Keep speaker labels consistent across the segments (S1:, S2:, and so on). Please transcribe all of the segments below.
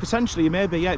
S1: potentially you may be, yeah.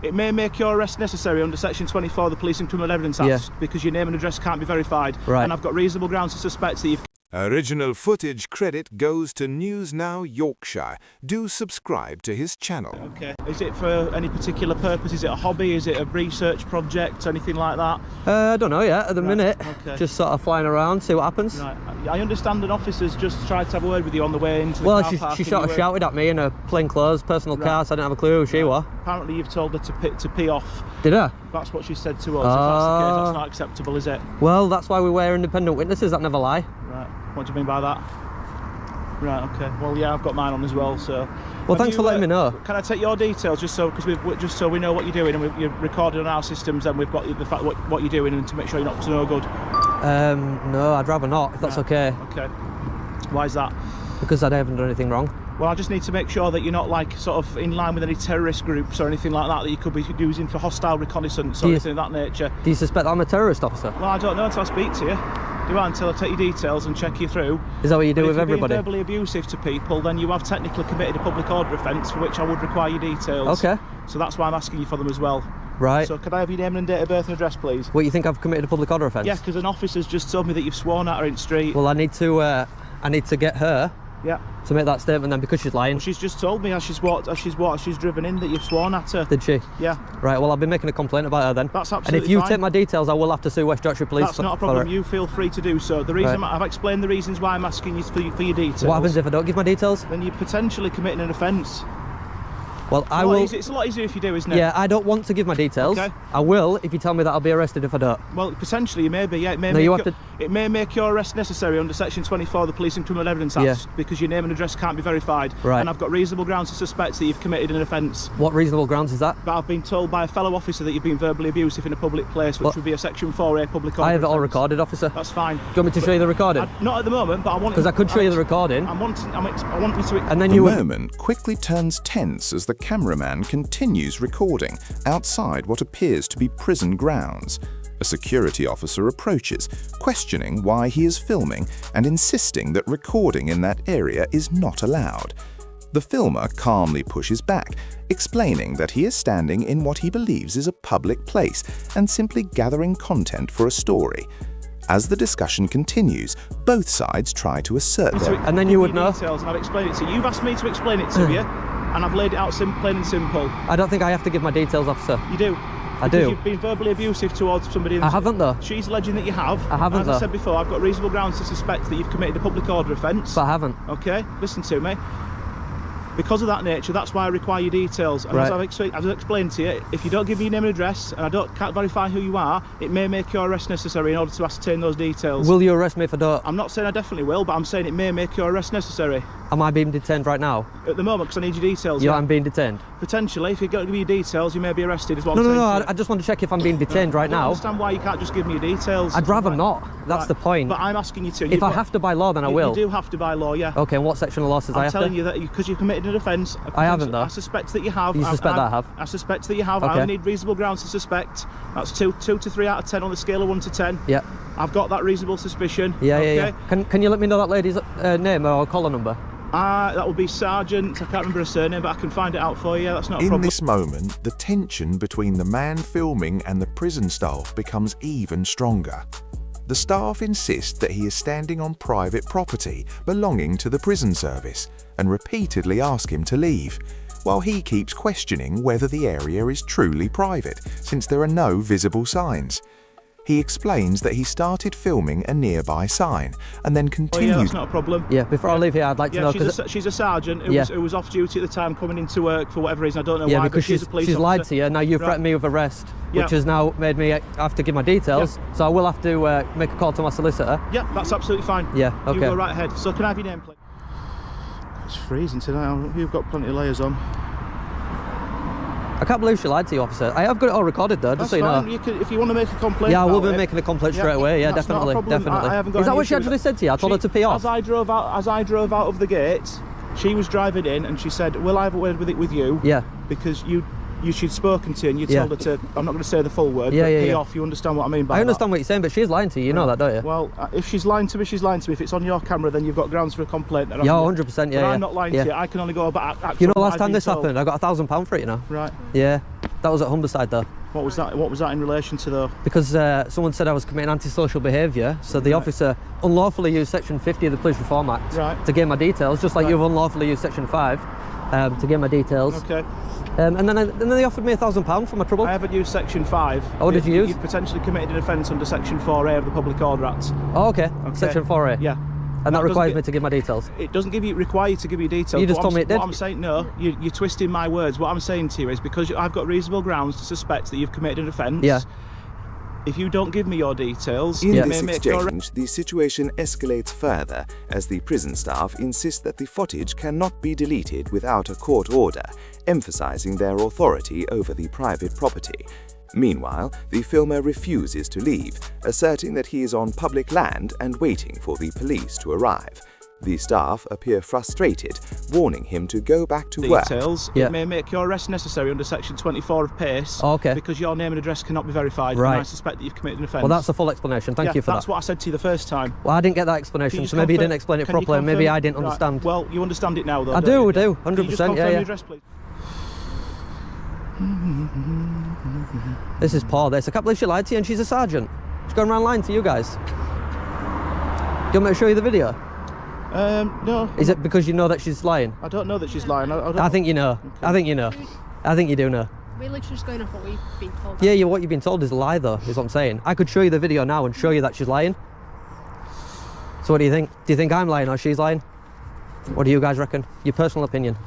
S1: It may make your arrest necessary under section 24 of the Police and Criminal Evidence Act because your name and address can't be verified.
S2: Right.
S1: And I've got reasonable grounds to suspect that you've...
S3: Original footage credit goes to News Now Yorkshire. Do subscribe to his channel.
S1: Okay. Is it for any particular purpose? Is it a hobby? Is it a research project? Anything like that?
S2: I don't know yet at the minute.
S1: Okay.
S2: Just sort of flying around, see what happens.
S1: Right. I understand an officer's just tried to have a word with you on the way into the car park.
S2: She sort of shouted at me in a plain clothes personal car, so I didn't have a clue who she was.
S1: Apparently you've told her to pee off.
S2: Did I?
S1: That's what she said to us. If that's the case, that's not acceptable, is it?
S2: Well, that's why we wear independent witnesses that never lie.
S1: Right. What do you mean by that? Right, okay. Well, yeah, I've got mine on as well, so...
S2: Well, thanks for letting me know.
S1: Can I take your details, just so we know what you're doing, and you're recorded on our systems, and we've got the fact what you're doing, and to make sure you're not up to no good?
S2: No, I'd rather not, if that's okay.
S1: Okay. Why is that?
S2: Because I haven't done anything wrong.
S1: Well, I just need to make sure that you're not, like, sort of in line with any terrorist groups or anything like that you could be using for hostile reconnaissance or anything of that nature.
S2: Do you suspect I'm a terrorist officer?
S1: Well, I don't know until I speak to you. Do I? Until I take your details and check you through.
S2: Is that what you do with everybody?
S1: If you're being verbally abusive to people, then you have technically committed a public order offence for which I would require your details.
S2: Okay.
S1: So that's why I'm asking you for them as well.
S2: Right.
S1: So could I have your name and date of birth and address, please?
S2: What, you think I've committed a public order offence?
S1: Yeah, because an officer's just told me that you've sworn at her in the street.
S2: Well, I need to get her to make that statement then, because she's lying.
S1: Well, she's just told me as she's driven in that you've sworn at her.
S2: Did she?
S1: Yeah.
S2: Right, well, I'll be making a complaint about her then.
S1: That's absolutely fine.
S2: And if you take my details, I will have to sue West Yorkshire Police.
S1: That's not a problem. You feel free to do so. The reason I've explained the reasons why I'm asking you for your details.
S2: What happens if I don't give my details?
S1: Then you're potentially committing an offence.
S2: Well, I will.
S1: It's a lot easier if you do, isn't it?
S2: Yeah, I don't want to give my details.
S1: Okay.
S2: I will if you tell me that I'll be arrested if I don't.
S1: Well, potentially you may be. Yeah, it may make your arrest necessary under section 24 of the Police and Criminal Evidence Act because your name and address can't be verified. Right. And I've got reasonable grounds to suspect that you've committed an offence.
S2: What reasonable grounds is that?
S1: But I've been told by a fellow officer that you've been verbally abusive in a public place, which would be a section 4A public order.
S2: I have it all recorded, officer.
S1: That's fine.
S2: Do you want me to show you the recording?
S1: Not at the moment, but I want.
S2: Because I could show you the recording.
S1: I want you to.
S2: And then
S3: the moment quickly turns tense as the cameraman continues recording outside what appears to be prison grounds. A security officer approaches, questioning why he is filming and insisting that recording in that area is not allowed. The filmer calmly pushes back, explaining that he is standing in what he believes is a public place and simply gathering content for a story. As the discussion continues, both sides try to assert their...
S2: And then you would know.
S1: Details, and I've explained it to you. You've asked me to explain it to you, and I've laid it out plain and simple.
S2: I don't think I have to give my details, officer.
S1: You do.
S2: I do.
S1: You've been verbally abusive towards somebody.
S2: I haven't, though.
S1: She's alleging that you have.
S2: I haven't,
S1: though. As I said before, I've got reasonable grounds to suspect that you've committed a public order offence.
S2: But I haven't.
S1: Okay, listen to me. Because of that nature, that's why I require your details. And as I've explained to you, if you don't give me your name and address, and can't verify who you are, it may make your arrest necessary in order to ascertain those details.
S2: Will you arrest me if I don't?
S1: I'm not saying I definitely will, but I'm saying it may make your arrest necessary.
S2: Am I being detained right now?
S1: At the moment, because I need your details.
S2: Yeah, I'm being detained.
S1: Potentially, if you don't give me your details, you may be arrested, is what
S2: I'm saying.
S1: No,
S2: I just want to check if I'm being detained right now.
S1: I understand why you can't just give me your details.
S2: I'd rather not. That's the point.
S1: But I'm asking you to.
S2: If I have to by law, then I will.
S1: You do have to by law, yeah.
S2: Okay, and what section of law says I have to?
S1: I'm telling you that because you've committed an offence.
S2: I haven't, though.
S1: I suspect that you have.
S2: You suspect that I have?
S1: I suspect that you have.
S2: Okay.
S1: I only need reasonable grounds to suspect. That's 2 to 3 out of 10 on the scale of 1 to 10.
S2: Yeah.
S1: I've got that reasonable suspicion.
S2: Yeah, yeah. Can you let me know that lady's name or collar number?
S1: That would be Sergeant. I can't remember her surname, but I can find it out for you. That's not a problem.
S3: In this moment, the tension between the man filming and the prison staff becomes even stronger. The staff insist that he is standing on private property belonging to the prison service and repeatedly ask him to leave, while he keeps questioning whether the area is truly private since there are no visible signs. He explains that he started filming a nearby sign and then continued...
S1: Oh yeah, that's not a problem.
S2: Yeah, before I leave here, I'd like to know...
S1: She's a sergeant who was off duty at the time, coming into work for whatever reason. I don't know why,
S2: because
S1: she's a police officer.
S2: lied to you. Now you threatened me with arrest, which has now made me have to give my details. So I will have to make a call to my solicitor.
S1: Yeah, that's absolutely fine.
S2: Yeah, okay.
S1: You go right ahead. So can I have your name, please? It's freezing tonight. You've got plenty of layers on.
S2: I can't believe she lied to you, officer. I have got it all recorded though, just so you know.
S1: If you want to make a complaint.
S2: Yeah, I will be making a complaint straight away. Yeah, definitely, definitely.
S1: I haven't got
S2: Is that what she actually said to you? I told her to pee off.
S1: As I drove out of the gate, she was driving in and she said, "Will I have a word with you?"
S2: Yeah.
S1: Because she'd spoken to you and you told her to, I'm not going to say the full word, but pee off. You understand what I mean by that?
S2: I understand what you're saying, but she's lying to you, you know that, don't you?
S1: Well, if she's lying to me, she's lying to me. If it's on your camera, then you've got grounds for a complaint.
S2: Yeah, 100%, yeah.
S1: But I'm not lying to you. I can only go about.
S2: You know, last time this happened, I got £1,000 for it, you know.
S1: Right.
S2: Yeah, that was at Humberside though.
S1: What was that? What was that in relation to though?
S2: Because someone said I was committing antisocial behaviour, so the officer unlawfully used Section 50 of the Police Reform Act to gain my details, just like you've unlawfully used Section 5 to gain my details.
S1: Okay.
S2: And then they offered me £1,000 for my trouble.
S1: I haven't used Section 5.
S2: Oh, what did you use?
S1: You've potentially committed an offence under Section 4A of the Public Order Act.
S2: Oh, okay. Section 4A.
S1: Yeah.
S2: And that requires me to give my details.
S1: It doesn't require you to give you details.
S2: You just told me it did.
S1: What I'm saying, no, you're twisting my words. What I'm saying to you is because I've got reasonable grounds to suspect that you've committed an offence.
S2: Yeah.
S1: If you don't give me your details,
S3: in this exchange, the situation escalates further as the prison staff insist that the footage cannot be deleted without a court order, emphasizing their authority over the private property. Meanwhile, the filmer refuses to leave, asserting that he is on public land and waiting for the police to arrive. The staff appear frustrated, warning him to go back to work.
S1: It may make your arrest necessary under Section 24 of PACE because your name and address cannot be verified.
S2: Right.
S1: And I suspect that you've committed an offence.
S2: Well, that's a full explanation. Thank you for that.
S1: That's what I said to you the first time.
S2: Well, I didn't get that explanation, so maybe you didn't explain it properly, and maybe I didn't understand.
S1: Well, you understand it now, though.
S2: I do, 100%.
S1: Can you just confirm your address, please?
S2: This is poor, this. I can't believe she lied to you and she's a sergeant. She's going around lying to you guys. Do you want me to show you the video?
S1: No.
S2: Is it because you know that she's lying?
S1: I don't know that she's lying.
S2: I think you know. Okay. I think you know. I think you do know.
S4: We're literally just going off what we've been told.
S2: Yeah, what you've been told is a lie though, is what I'm saying. I could show you the video now and show you that she's lying. So what do you think? Do you think I'm lying or she's lying? What do you guys reckon? Your personal opinion.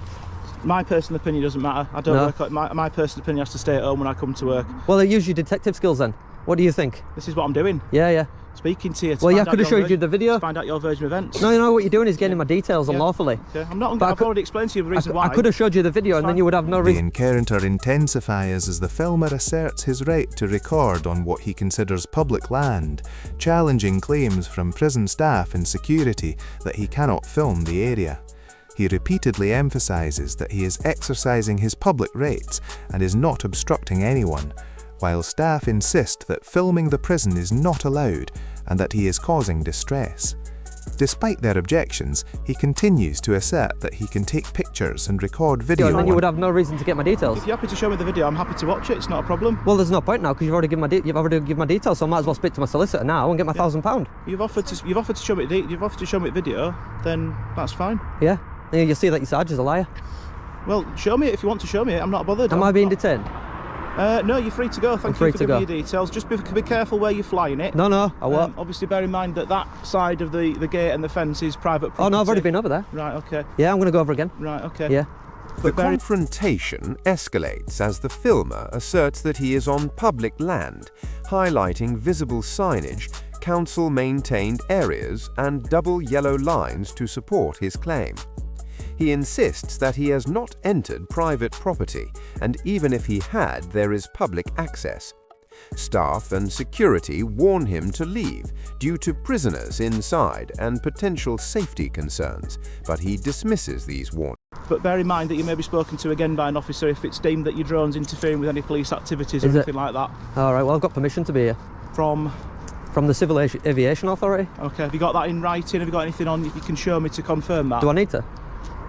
S1: My personal opinion doesn't matter. I don't work. My personal opinion has to stay at home when I come to work.
S2: Well, use your detective skills then. What do you think?
S1: This is what I'm doing.
S2: Yeah.
S1: Speaking to you.
S2: Well, yeah, I could have showed you the video.
S1: To find out your version of events.
S2: No, you know what you're doing is getting my details unlawfully.
S1: Okay. I'm not. I've already explained to you the reason why.
S2: I could have showed you the video and then you would have no reason.
S3: The encounter intensifies as the filmer asserts his right to record on what he considers public land, challenging claims from prison staff and security that he cannot film the area. He repeatedly emphasizes that he is exercising his public rights and is not obstructing anyone, while staff insist that filming the prison is not allowed and that he is causing distress. Despite their objections, he continues to assert that he can take pictures and record video.
S2: And then you would have no reason to get my details.
S1: If you're happy to show me the video, I'm happy to watch it. It's not a problem.
S2: Well, there's no point now because you've already given my details, so I might as well speak to my solicitor now and get my £1,000.
S1: You've offered to show me the video, then that's fine.
S2: Yeah. You'll see that your sergeant's a liar.
S1: Well, show me it if you want to show me it. I'm not bothered.
S2: Am I being detained?
S1: No, you're free to go. Thank you for giving me your details. Just be careful where you're flying it.
S2: No, I won't.
S1: Obviously, bear in mind that side of the gate and the fence is private property.
S2: Oh no, I've already been over there.
S1: Right, okay.
S2: Yeah, I'm going to go over again.
S1: Right, okay.
S2: Yeah.
S5: The confrontation escalates as the filmer asserts that he is on public land, highlighting visible signage, council-maintained areas, and double yellow lines to support his claim. He insists that he has not entered private property, and even if he had, there is public access. Staff and security warn him to leave due to prisoners inside and potential safety concerns, but he dismisses these warnings.
S1: But bear in mind that you may be spoken to again by an officer if it's deemed that your drone's interfering with any police activities or anything like that.
S2: All right, well, I've got permission to be here.
S1: From
S2: the Civil Aviation Authority.
S1: Okay, have you got that in writing? Have you got anything on you can show me to confirm that?
S2: Do I need to?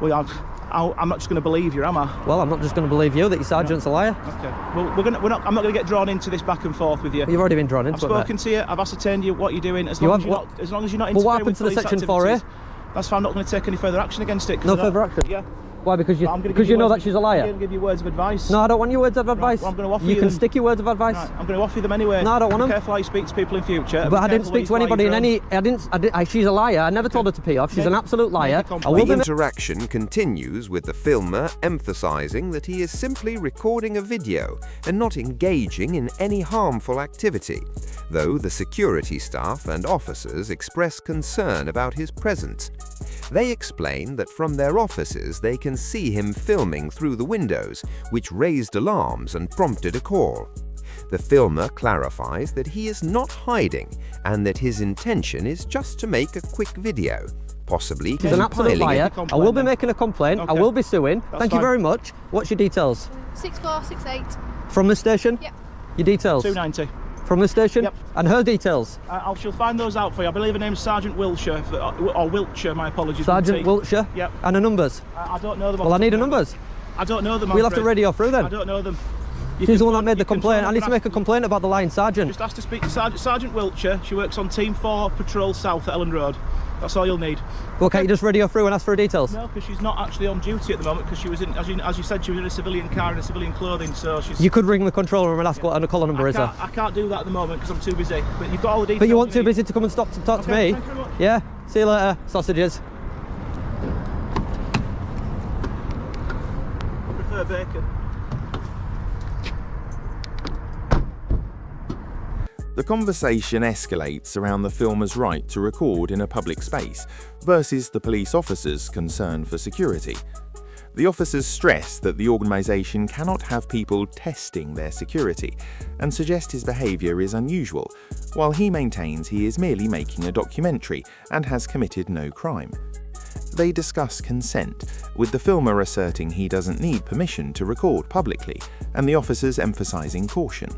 S1: Well, I'm not just going to believe you, am I?
S2: Well, I'm not just going to believe you that your sergeant's a liar.
S1: Okay. Well, I'm not going to get drawn into this back and forth with you.
S2: You've already been drawn into it.
S1: I've spoken to you. I've ascertained what you're doing. As long as you're not interfering
S2: what happened
S1: with
S2: to the
S1: police
S2: Section
S1: activities,
S2: 4A?
S1: That's fine. I'm not going to take any further action against it.
S2: No further action?
S1: Yeah.
S2: Why? Because you know that she's a liar?
S1: I'm going to give you words of advice.
S2: No, I don't want your words of advice.
S1: Right, well, I'm going to offer you
S2: can stick your words of advice.
S1: Right, I'm going to offer you them anyway.
S2: No, I don't want them.
S1: Be careful how you speak to people in future.
S2: But I didn't speak to anybody in any... she's a liar. I never told her to pee off. She's an absolute liar.
S5: The interaction continues with the filmer emphasizing that he is simply recording a video and not engaging in any harmful activity, though the security staff and officers express concern about his presence. They explain that from their offices they can see him filming through the windows, which raised alarms and prompted a call. The filmer clarifies that he is not hiding and that his intention is just to make a quick video, possibly
S2: She's an absolute liar. I will be making a complaint. Okay. I will be suing. Thank you very much. What's your details?
S4: 6468.
S2: From this station?
S4: Yep.
S2: Your details?
S1: 290.
S2: From this station?
S1: Yep.
S2: And her details?
S1: She'll find those out for you. I believe her name's Sergeant Wiltshire, or Wiltshire, my apologies.
S2: Sergeant Wiltshire?
S1: Yep.
S2: And her numbers?
S1: I don't know them.
S2: Well, I need her numbers.
S1: I don't know them.
S2: We'll have to radio through then.
S1: I don't know them.
S2: She's the one that made the complaint. I need to make a complaint about the lying sergeant.
S1: Just ask to speak to Sergeant Wiltshire. She works on Team 4 Patrol South at Elland Road. That's all you'll need.
S2: Well, can't you just radio through and ask for her details?
S1: No, because she's not actually on duty at the moment, because she was in, as you said, she was in a civilian car in a civilian clothing, so she's...
S2: You could ring the control room and ask what her call number is.
S1: I can't do that at the moment because I'm too busy. But you've got all the details.
S2: But you weren't too busy to come and stop to talk to me?
S1: Thank you very much.
S2: Yeah? See you later, sausages.
S1: I prefer bacon.
S3: The conversation escalates around the filmer's right to record in a public space versus the police officer's concern for security. The officers stress that the organisation cannot have people testing their security and suggest his behaviour is unusual, while he maintains he is merely making a documentary and has committed no crime. They discuss consent, with the filmer asserting he doesn't need permission to record publicly, and the officers emphasising caution.